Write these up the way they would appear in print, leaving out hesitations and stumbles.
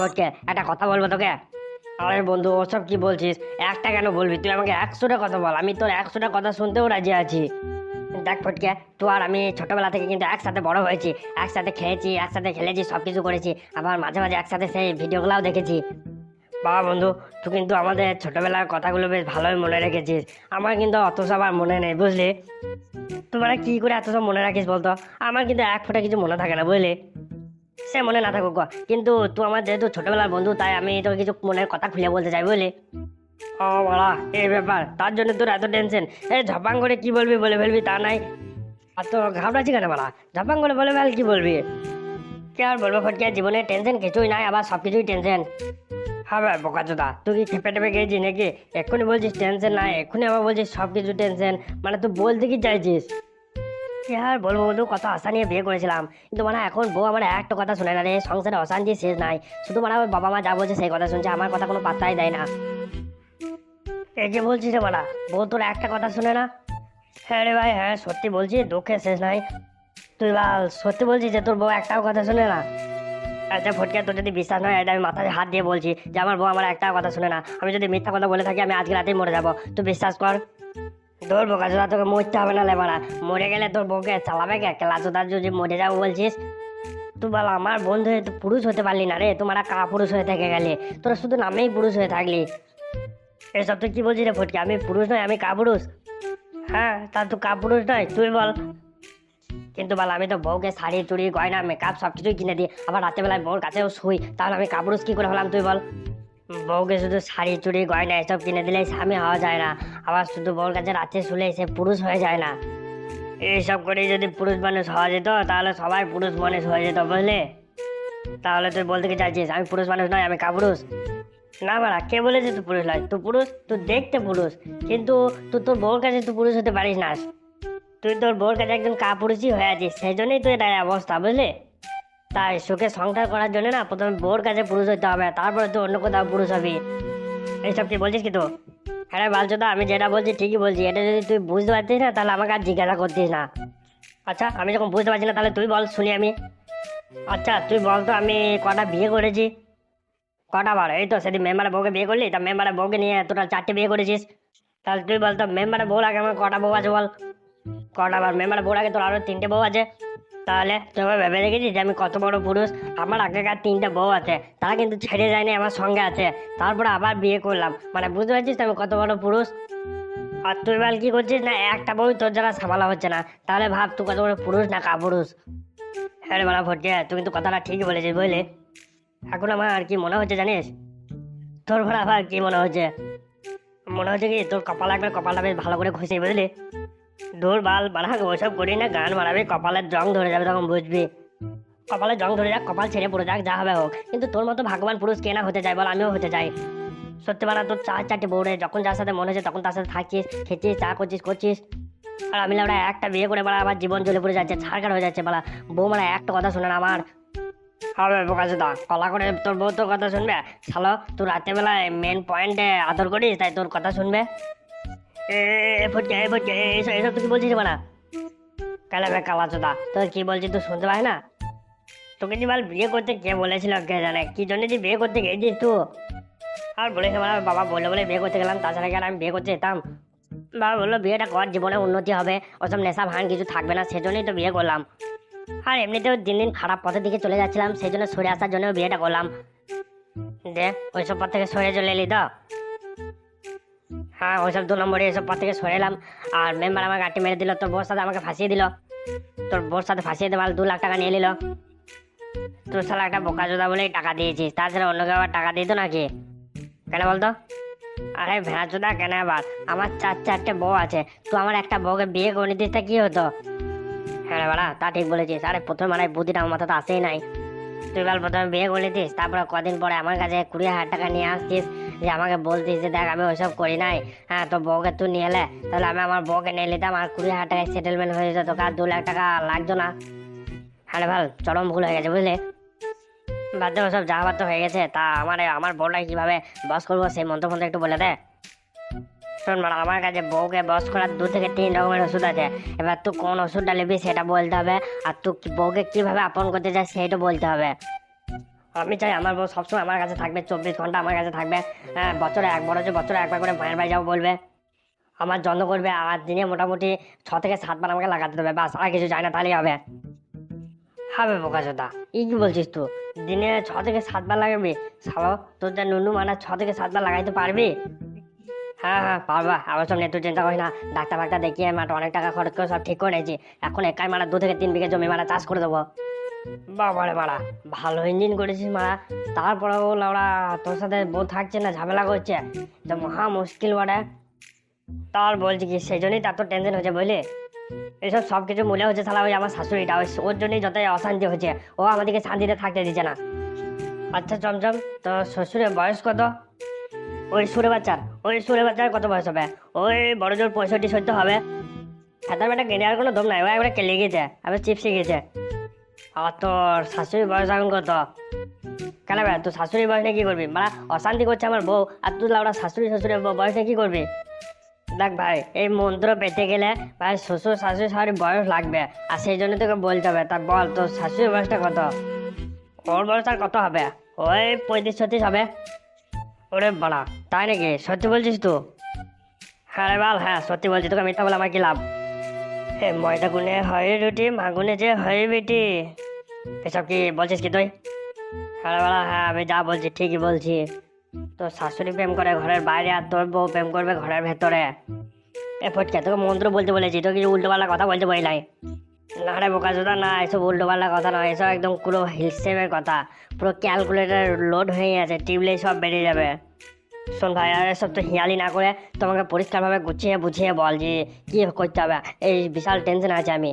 ফটকে একটা কথা বলবো তোকে। আরে বন্ধু ওসব কি বলছিস? একটা কেন বলবি? তুই আমাকে 100টা কথা বল, আমি তোর 100টা কথা শুনতেও রাজি আছি। দেখ ফটকে, তুই আর আমি ছোটবেলা থেকে কিন্তু একসাথে বড় হয়েছি, একসাথে খেয়েছি, একসাথে খেলেছি, সবকিছু করেছি, আবার মাঝে মাঝে একসাথে সেই ভিডিওগুলোও দেখেছি। বাবা বন্ধু, তুই কিন্তু আমাদের ছোটবেলার কথাগুলো বেশ ভালোই মনে রেখেছিস। আমার কিন্তু অত সব আর মনে নেই, বুঝলি? তোমরা কি করে এত সব মনে রাখিস বলতো? আমার কিন্তু এক ফোঁটা কিছু মনে থাকে না, বুঝলি? সে মনে না থাকুক গো, কিন্তু তুই আমার যেহেতু ছোটবেলার বন্ধু, তাই আমি তোর কিছু মনের কথা খুলে বলতে চাই, বুঝলি? ও বড়া, এই ব্যাপার, তার জন্য তোর এত টেনশন? ঝপাং করে কি বলবি বলে ফেলবি, তা নাই। আর তো ঘাবড়াচ্ছি কেন বড়া? ঝপাং করে বলে ফেল, কি বলবি? কি আর বলবো ফটকে, জীবনে টেনশন কিছুই নাই, আবার সব কিছুই টেনশন। হ্যাঁ ভাই বোকাচোদা, তুই কি খেপে টেপে গেছিস নাকি? এক্ষুনি বলছিস টেনশন নাই, এক্ষুনি আবার বলছিস সব কিছু টেনশন। মানে তুই বলতে কি চাইছিস? কি আর বলবো বন্ধু, কত আশা নিয়ে বিয়ে করেছিলাম, কিন্তু মানে এখন বউ আমার একটা কথা শুনে না রে। সংসারে অশান্তি শেষ নাই, শুধু মানে আমার বাবা মা যা বলছে সেই কথা শুনছে, আমার কথা কোনো পাত্তাই দেয় না। এই যে বলছিস রে বাড়া, বউ তোর একটা কথা শুনে না? হ্যাঁ রে ভাই, হ্যাঁ সত্যি বলছি, দুঃখে শেষ নাই। তুই বল, সত্যি বলছিস যে তোর বউ একটাও কথা শুনে না? আচ্ছা ফটকে, তোর যদি বিশ্বাস নয়, এটা আমি মাথায় হাত দিয়ে বলছি যে আমার বউ আমার একটাও কথা শুনে না। আমি যদি মিথ্যা কথা বলে থাকি, আমি আজকে রাতেই মরে যাবো, তুই বিশ্বাস কর। তোর বোকাচোদা, তোকে মরতে হবে না লেবারা, মরে গেলে তোর বউকে চালাবে কে? ক্লাচোদার যদি মরে যাবো বলছিস? তুই বল, আমার বন্ধু হয়ে তুই পুরুষ হতে পারলি না রে, তোমারা কা পুরুষ হয়ে থেকে গেলে? তোরা শুধু নামেই পুরুষ হয়ে থাকলি। এসব তুই কি বলছিস রে ফটকে? আমি পুরুষ নয়, আমি কা পুরুষ? হ্যাঁ, তা তুই কা পুরুষ নয়, তুই বল। কিন্তু বল, আমি তো বউকে শাড়ি চুড়ি গয়না মেকআপ সবকিছুই কিনে দিই, আবার রাতের বেলায় বউর কাছেও শুই, তাহলে আমি কাপুরুষ কি করে হলাম, তুই বল? বউকে শুধু শাড়ি চুড়ি গয়না এসব কিনে দিলেই স্বামী হওয়া যায় না, আবার শুধু বউর কাছে রাতে শুলে সে পুরুষ হয়ে যায় না। এইসব করেই যদি পুরুষ মানুষ হওয়া যেত, তাহলে সবাই পুরুষ মানুষ হয়ে যেত, বুঝলে? তাহলে তুই বলতে কি চাইছিস আমি পুরুষ মানুষ নয়, আমি কাপুরুষ? না বাড়া, কে বলেছে তুই পুরুষ নয়? তুই পুরুষ, তুই দেখতে পুরুষ, কিন্তু তুই তোর বউর কাছে তুই পুরুষ হতে পারিস না। তুই তোর বউর কাছে একজন কাপুরুষই হয়ে আছিস, সেই জন্যই তো এটা অবস্থা, বুঝলি? তাই সুখে সংসার করার জন্য না, প্রথমে বউর কাছে পুরুষ হতে হবে, তারপরে তুই অন্য কোথাও পুরুষ হবি। এইসব কি বলছিস কি তো? হ্যাঁ বালচোদা, আমি যেটা বলছি ঠিকই বলছি, এটা যদি তুই বুঝতে পারতিস না, তাহলে আমাকে আর জিজ্ঞাসা করতিস না। আচ্ছা, আমি যখন বুঝতে পারছি না, তাহলে তুই বল, শুনি আমি। আচ্ছা তুই বল তো, আমি কটা বিয়ে করেছি? কটা বার? এই তো সেদিন মেম্বারের বউকে বিয়ে করলি, তা মেম্বারের বউকে নিয়ে তোরা 4টে বিয়ে করেছিস। তাহলে তুই বল তো, মেম্বারের বউর আগে আমার কটা বউ আছে বল? কটা বার? মেম্বারের বউর আগে তোর আরো 3টে বউ আছে। তাহলে তুই ভেবে দেখেছিস যে আমি কত বড় পুরুষ? আমার আগেকার 3টে বউ আছে, তারা কিন্তু ছেড়ে যায়নি, আমার সঙ্গে আছে, তারপরে আবার বিয়ে করলাম, মানে বুঝতে পারছিস তো আমি কত বড় পুরুষ? আর তুই বল কি করছিস না, একটা বউই তোর যারা সামলা হচ্ছে না, তাহলে ভাব তুই কত বড় পুরুষ না কাপুরুষ। হ্যাঁ রে বলা ফটকে, তুই কিন্তু কথাটা ঠিকই বলেছিস, বুঝলি? এখন আমার আর কি মনে হচ্ছে জানিস? তোর ভাড়া আবার কি মনে হচ্ছে? মনে হচ্ছে কি তোর কপাল, একবার কপালটা বেশ ভালো করে ঘষে, বুঝলি? দূর বাল বাড়া, ওসব করি না, গান মারাবি, কপালের জং ধরে যাবে, তখন বুঝবি। কপালে জং ধরে যাক, কপাল ছেড়ে পড়ে যাক, যা হবে হোক, কিন্তু তোর মতো ভাগ্যবান পুরুষ কে না হতে চাই বল? আমিও হতে চাই। সত্যি বানা, তোর 4-4টে বউরে, যখন যার সাথে মনে হচ্ছে তখন তার সাথে থাকিস, খেছিস, চা করছিস করছিস। আর আমি ওরা একটা বিয়ে করে বলা, আবার জীবন জ্বলে পড়ে যাচ্ছে, ছাড়খাড় হয়ে যাচ্ছে বলা। বউ মানে একটা কথা শুনে না আমার। হবে বোকাচোদা, কলা করে তোর বউ তোর কথা শুনবে? শালো, তুই রাতের বেলায় মেন পয়েন্টে আদর করিস, তাই তোর কথা শুনবে? ফটকে এসব এসব তুই কি বলছিস বানা? কালা বে কালাচোদা, তোর কি বলছিস তুই শুনতে পাই না? তোকে যে বল বিয়ে করতে কে বলেছিল কে জানে, কি জন্য যে বিয়ে করতে গেছিস তুই? আর বলেছে মানে বাবা বললো বলে বিয়ে করতে গেলাম, তাছাড়া কি আর আমি বিয়ে করতে যেতাম? বাবা বললো বিয়েটা কর, জীবনে উন্নতি হবে, ওসব নেশা ভাঙ কিছু থাকবে না, সেজন্যই তো বিয়ে করলাম। আর এমনিতেও দিন দিন খারাপ পথের দিকে চলে যাচ্ছিলাম, সেই জন্য সরে আসার জন্য বিয়েটা করলাম। দে, ওইসব পথ থেকে সরে চলে এলি তো? হ্যাঁ, ওইসব 2 নম্বরে এসব পথ থেকে সরে এলাম। আর মেম্বার আমাকে আটটি মেরে দিল, তোর বউর সাথে আমাকে ফাঁসিয়ে দিল। তোর বউর সাথে ফাঁসিয়ে দেওয়াল 2 লাখ টাকা নিয়ে নিল। তোর শালা একটা বোকাচোদা বলেই টাকা দিয়েছিস, তাছাড়া অন্য কেউ আবার টাকা দিত নাকি? কেন বলতো? আরে ভেড়াচোদা, কেন আবার? আমার 4-4টে বউ আছে, তুই আমার একটা বউকে বিয়ে করে নিতিস, তা কি হতো? হ্যাঁ রে বাড়া, তা ঠিক বলেছিস। আরে প্রথমে মানে বুদ্ধিটা আমার মাথাতে আসেই নাই। তুই বল, প্রথমে বিয়ে করে নিতিস, তারপরে কদিন পরে আমার কাছে 20,000 টাকা নিয়ে আসতিস, যে আমাকে বলতিস যে দেখ আমি ওইসব করি নাই, হ্যাঁ তো বউকে তুই নিয়ে এলে, তাহলে আমি আমার বউকে নিয়ে নিতাম, আর 20,000 টাকায় সেটেলমেন্ট হয়ে যেত, তোকে আর 2 লাখ টাকা লাগতো না। হ্যাঁ রে ভাল, চরম ভুল হয়ে গেছে, বুঝলি? বাদ দে, ওসব যা হবার তো হয়ে গেছে, তা আমার বউটাকে কিভাবে বস করবো সেই মন্ত্র একটু বলে দে। শোন মানে, আমার কাছে বউকে বস করার 2 থেকে 3 রকমের ওষুধ আছে। এবার তুই কোন ওষুধটা নিবি সেটা বলতে হবে, আর তুই বউকে কিভাবে আপন করতে চাস সেইটা বলতে হবে। আমি চাই আমার বউ সবসময় আমার কাছে থাকবে, 24 ঘন্টা আমার কাছে থাকবে। হ্যাঁ, বছরে একবার হচ্ছে, বছরে একবার করে মায়ের বাড়ি যাবো বলবে, আমার যত্ন করবে, আর দিনে মোটামুটি 6 থেকে 7 বার আমাকে লাগাতে দেবে, বাস আর কিছু চাই না, তাহলেই হবে। হবে বোকাচোদা, কি বলছিস তুই? দিনে 6 থেকে 7 বার লাগাবি? সালো, তোর যা নুনু মানে 6 থেকে 7 বার লাগাইতে পারবি? হ্যাঁ হ্যাঁ পারবা, আবার সব নিয়ে তুই চিন্তা করিস না। ডাক্তার ফাক্তার দেখিয়ে মাঠে অনেক টাকা খরচ করে সব ঠিক করে নিয়েছি। এখন একাই 2 থেকে 3 বিঘা জমি চাষ করে দেবো। বাবারে মারা, ভালো ইঞ্জিন করেছিস মারা। তারপরেও লাউড়া তোর সাথে বউ থাকছে না, ঝামেলা করছে, তো মহা মুশকিল বটে। তার বলছি কি, সেই জন্যই তার তো টেনশন হচ্ছে বুঝলি। এইসব সব কিছু মূল্য হচ্ছে শালা ওই আমার শাশুড়িটা, ওর জন্যই যতই অশান্তি হচ্ছে। ও আমাদেরকে শান্তিতে থাকতে দিচ্ছে না। আচ্ছা চমচম, তো শ্বশুরের বয়স কত? ওই সুরে বাচ্চার কত বয়স হবে? ওই বড় জোর 65-70 হবে। খেতার বেটা কেনে আর কোনো দম নাই, ও একবার কেলে গেছে, আবার চিপসে গেছে। আর তোর শাশুড়ির বয়স এখন কত? কেন ভাই, তুই শাশুড়ির বয়স নিয়ে কি করবি? মানে অশান্তি করছে আমার বউ, আর তুই লাউড়া শ্বশুরের বয়স নিয়ে কি করবি? দেখ ভাই, এই মন্ত্র পেতে গেলে ভাই শ্বশুর শাশুড়ি সবারই বয়স লাগবে, আর সেই জন্য তোকে বলতে হবে। তা বল, তোর শাশুড়ির বয়সটা কত? ওর বয়স আর কত হবে? ওই 35-36 হবে। ওরে বাড়া, তাই নাকি? সত্যি বলছিস তো? হ্যাঁ রে বাল, হ্যাঁ সত্যি বলছি, তোকে মিথ্যা বলে আমার কি লাভ? হে ময়দা গুনে হয় রুটি, মা গুনে যে হয় বেটি। এসব কি বলছিস কি তুই? হ্যাঁ রে বাড়া, হ্যাঁ আমি যা বলছি ঠিকই বলছি। তোর শাশুড়ি প্রেম করে ঘরের বাইরে, আর তোর বউ প্রেম করবে ঘরের ভেতরে। এ ফটকে, তোকে মন্ত্র বলতে বলেছি, তো কিছু উল্টো পাল্টা কথা বলতে বললাই। না রে বোকাচোদা, না এসব উল্টো পাল্টা কথা নয়, এসব একদম পুরো হিসেবের কথা। পুরো ক্যালকুলেটার লোড হয়ে আছে, টিপলেই সব বেরিয়ে যাবে। শোন ভাই, আর এসব তো হিয়ালি না করে তোমাকে পরিষ্কারভাবে গুছিয়ে বুঝিয়ে বল যে কি করতে হবে। এই বিশাল টেনশন আছে আমি।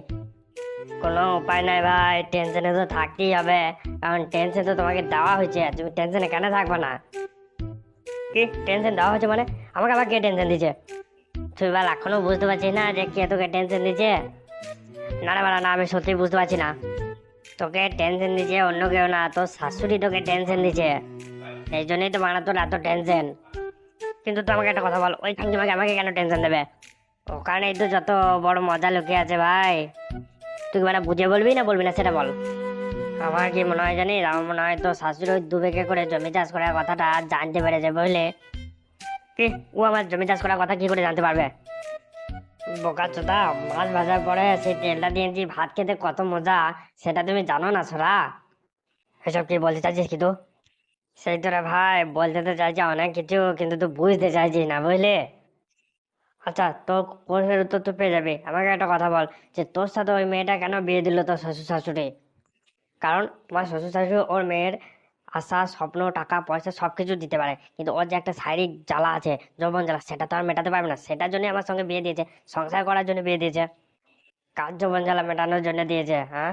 কোনো উপায় নাই ভাই, টেনশনে তো থাকতেই হবে, কারণ টেনশন তো তোমাকে দেওয়া হয়েছে, তুমি টেনশনে কেন থাকবে না? কি টেনশন দেওয়া হয়েছে মানে? আমাকে আবার কে টেনশন দিচ্ছে? তুই বল, এখনো বুঝতে পারছিস না যে কে তোকে টেনশন দিচ্ছে? না রে বাড়া, না আমি সত্যি বুঝতে পারছি না। তোকে টেনশন দিচ্ছে অন্য কেউ না, তোর শাশুড়ি তোকে টেনশন দিচ্ছে, এই জন্যই তো বাড়া তোর এত টেনশন। কিন্তু তুই আমাকে একটা কথা বল, ওই খানকিমাকে আমাকে কেন টেনশন দেবে? ওখানেই তো যত বড় মজা লুকিয়ে আছে ভাই। তুই মানে বুঝে বলবি না বলবি না সেটা বল। আমার কি মনে হয় জানিস, আমার মনে হয় তো শাশুড়ি ওই 2 বিঘে করে জমি চাষ করার কথাটা জানতে পেরেছে বুঝলে। কি, ও আমার জমি চাষ করার কথা কি করে জানতে পারবে? বোকা চোদা, মাছ ভাজার পরে সেই তেলটা দিয়ে যে ভাত খেতে কত মজা, সেটা তুমি জানো না ছোড়া? এসব কি বলতে চাইছিস কি তুই? সেই তো রে ভাই, বলতে তো চাইছি অনেক কিছু, কিন্তু তুই বুঝতে চাইছিস না বুঝলি। আচ্ছা, তোর প্রশ্নের উত্তর তুই পেয়ে যাবি। আমাকে একটা কথা বল, যে তোর সাথে ওই মেয়েটা কেন বিয়ে দিল তোর শ্বশুর শাশুড়ি? কারণ তোমার শ্বশুর শাশুড়ি ওর মেয়ের আশা, স্বপ্ন, টাকা পয়সা সবকিছু দিতে পারে, কিন্তু ওর যে একটা শারীরিক জ্বালা আছে, যৌবন জ্বালা, সেটা তো আর মেটাতে পারবে না। সেটার জন্য আমার সঙ্গে বিয়ে দিয়েছে, সংসার করার জন্য বিয়ে দিয়েছে। কার যৌবন জ্বালা মেটানোর জন্য দিয়েছে? হ্যাঁ,